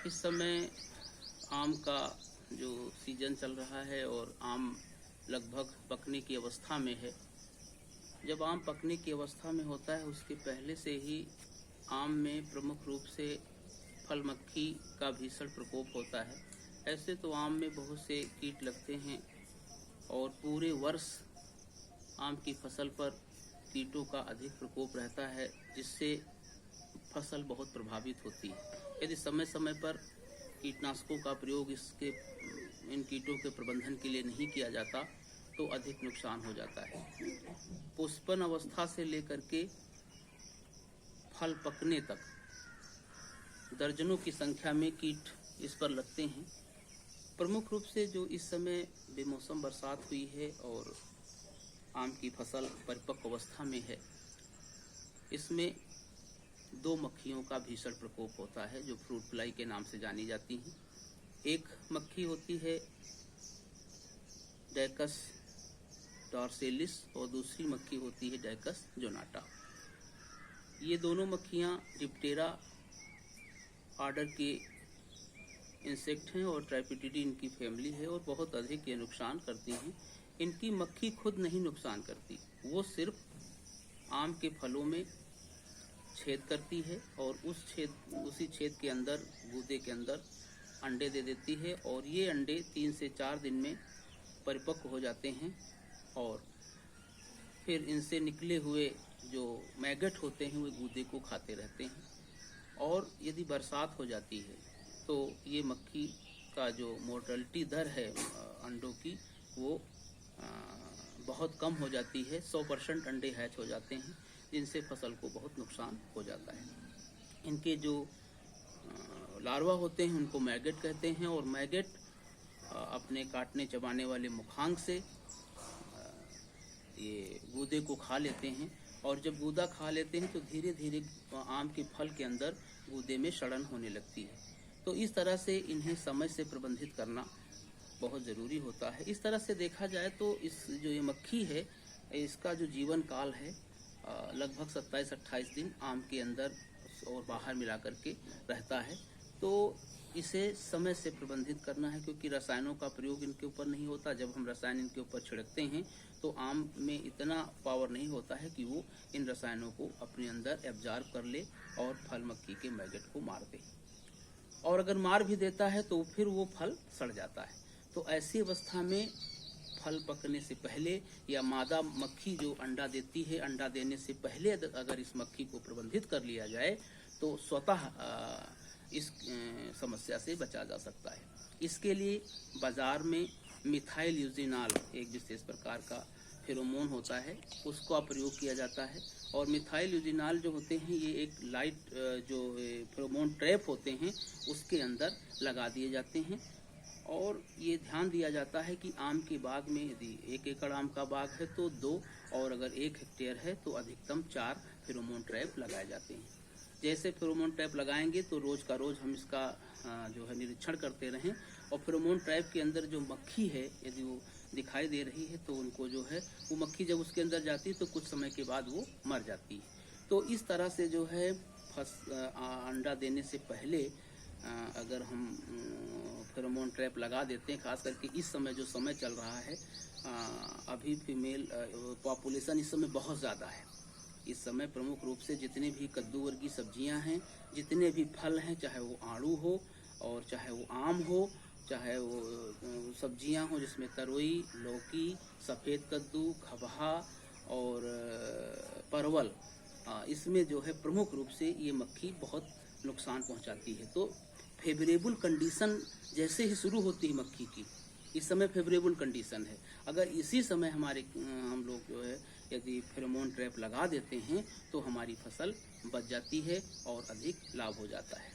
इस समय आम का जो सीजन चल रहा है और आम लगभग पकने की अवस्था में है। जब आम पकने की अवस्था में होता है उसके पहले से ही आम में प्रमुख रूप से फल मक्खी का भीषण प्रकोप होता है। ऐसे तो आम में बहुत से कीट लगते हैं और पूरे वर्ष आम की फसल पर कीटों का अधिक प्रकोप रहता है, जिससे फसल बहुत प्रभावित होती है। यदि समय समय पर कीटनाशकों का प्रयोग इन कीटों के प्रबंधन के लिए नहीं किया जाता तो अधिक नुकसान हो जाता है। पुष्पन अवस्था से लेकर के फल पकने तक दर्जनों की संख्या में कीट इस पर लगते हैं। प्रमुख रूप से जो इस समय बेमौसम बरसात हुई है और आम की फसल परिपक्व अवस्था में है, इसमें दो मक्खियों का भीषण प्रकोप होता है जो फ्रूट फ्लाई के नाम से जानी जाती हैं। एक मक्खी होती है डायकस टॉर्सेलिस और दूसरी मक्खी होती है डायकस जोनाटा। ये दोनों मक्खियाँ डिप्टेरा ऑर्डर के इंसेक्ट हैं और ट्राइपिटिडी इनकी फैमिली है और बहुत अधिक ये नुकसान करती हैं। इनकी मक्खी खुद नहीं नुकसान करती, वो सिर्फ आम के फलों में छेद करती है और उसी छेद के अंदर गूदे के अंदर अंडे दे देती है और ये अंडे 3 से 4 दिन में परिपक्व हो जाते हैं और फिर इनसे निकले हुए जो मैगट होते हैं वे गूदे को खाते रहते हैं। और यदि बरसात हो जाती है तो ये मक्खी का जो मोर्टलिटी दर है अंडों की वो बहुत कम हो जाती है। 100% अंडे हैच हो जाते हैं, जिनसे फसल को बहुत नुकसान हो जाता है। इनके जो लार्वा होते हैं उनको मैगट कहते हैं और मैगट अपने काटने चबाने वाले मुखांग से ये गूदे को खा लेते हैं और जब गूदा खा लेते हैं तो धीरे धीरे आम के फल के अंदर गूदे में सड़न होने लगती है। तो इस तरह से इन्हें समय से प्रबंधित करना बहुत ज़रूरी होता है। इस तरह से देखा जाए तो इस जो ये मक्खी है इसका जो जीवन काल है लगभग 27-28 दिन आम के अंदर और बाहर मिला करके रहता है। तो इसे समय से प्रबंधित करना है, क्योंकि रसायनों का प्रयोग इनके ऊपर नहीं होता। जब हम रसायन इनके ऊपर छिड़कते हैं तो आम में इतना पावर नहीं होता है कि वो इन रसायनों को अपने अंदर एब्जॉर्ब कर ले और फल मक्खी के मैगट को मार दे, और अगर मार भी देता है तो फिर वो फल सड़ जाता है। तो ऐसी अवस्था में फल पकने से पहले या मादा मक्खी जो अंडा देती है, अंडा देने से पहले अगर इस मक्खी को प्रबंधित कर लिया जाए तो स्वतः इस समस्या से बचा जा सकता है। इसके लिए बाजार में मिथाइल यूजिनॉल एक विशेष प्रकार का फेरोमोन होता है, उसका प्रयोग किया जाता है। और मिथाइल यूजिनॉल जो होते हैं ये एक लाइट जो फेरोमोन ट्रैप होते हैं उसके अंदर लगा दिए जाते हैं और ये ध्यान दिया जाता है कि आम के बाग में यदि 1 एकड़ आम का बाग है तो 2 और अगर 1 हेक्टेयर है तो अधिकतम 4 फेरोमोन ट्रैप लगाए जाते हैं। जैसे फेरोमोन ट्रैप लगाएंगे तो रोज का रोज हम इसका जो है निरीक्षण करते रहें और फेरोमोन ट्रैप के अंदर जो मक्खी है यदि वो दिखाई दे रही है तो उनको जो है वो मक्खी जब उसके अंदर जाती है तो कुछ समय के बाद वो मर जाती है। तो इस तरह से जो है अंडा देने से पहले अगर हम फेरोमोन ट्रैप लगा देते हैं, खास करके इस समय जो समय चल रहा है अभी फीमेल पॉपुलेशन इस समय बहुत ज़्यादा है। इस समय प्रमुख रूप से जितने भी कद्दू वर्गीय सब्जियां हैं, जितने भी फल हैं, चाहे वो आड़ू हो और चाहे वो आम हो, चाहे वो सब्जियां हो जिसमें तरोई, लौकी, सफ़ेद कद्दू, खबहा और परवल, इसमें जो है प्रमुख रूप से ये मक्खी बहुत नुकसान पहुंचाती है। तो फेवरेबल कंडीशन जैसे ही शुरू होती है मक्खी की, इस समय फेवरेबल कंडीशन है, अगर इसी समय हम लोग जो है यदि फेरोमोन ट्रैप लगा देते हैं तो हमारी फसल बच जाती है और अधिक लाभ हो जाता है।